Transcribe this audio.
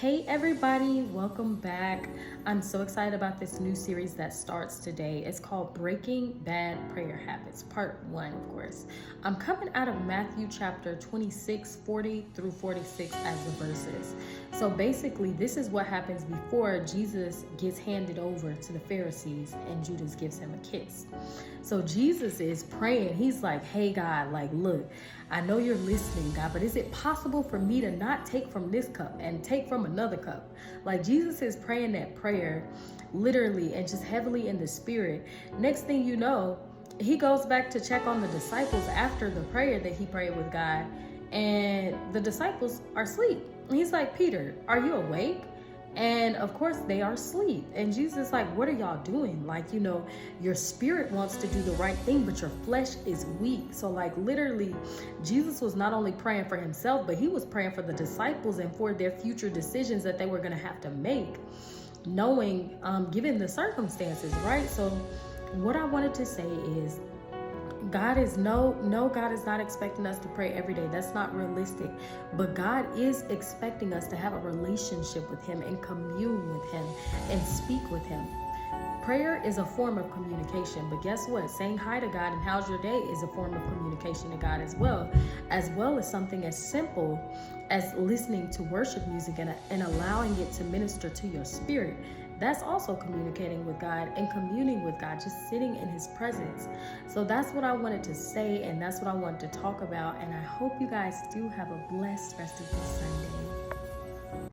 Hey everybody, welcome back. I'm so excited about this new series that starts today. It's called Breaking Bad Prayer Habits, part 1, of course. I'm coming out of Matthew chapter 26, 40 through 46 as the verses. So basically, this is what happens before Jesus gets handed over to the Pharisees and Judas gives him a kiss. So Jesus is praying. He's like, hey God, look, I know you're listening, God, but is it possible for me to not take from this cup and take from another cup? Jesus is praying that prayer literally and just heavily in the spirit. Next thing you know, he goes back to check on the disciples after the prayer that he prayed with God, and the disciples are asleep. He's like, Peter, are you awake? And of course they are asleep. And Jesus is like, what are y'all doing? Your spirit wants to do the right thing, but your flesh is weak. So literally, Jesus was not only praying for himself, but he was praying for the disciples and for their future decisions that they were going to have to make, knowing, given the circumstances, right? So what I wanted to say is, God is God is not expecting us to pray every day. That's not realistic. But God is expecting us to have a relationship with him and commune with him and speak with him. Prayer is a form of communication, but guess what? Saying hi to God and how's your day is a form of communication to God as well as something as simple as listening to worship music and allowing it to minister to your spirit. That's also communicating with God and communing with God, just sitting in his presence. So that's what I wanted to say, and that's what I wanted to talk about. And I hope you guys do have a blessed rest of your Sunday.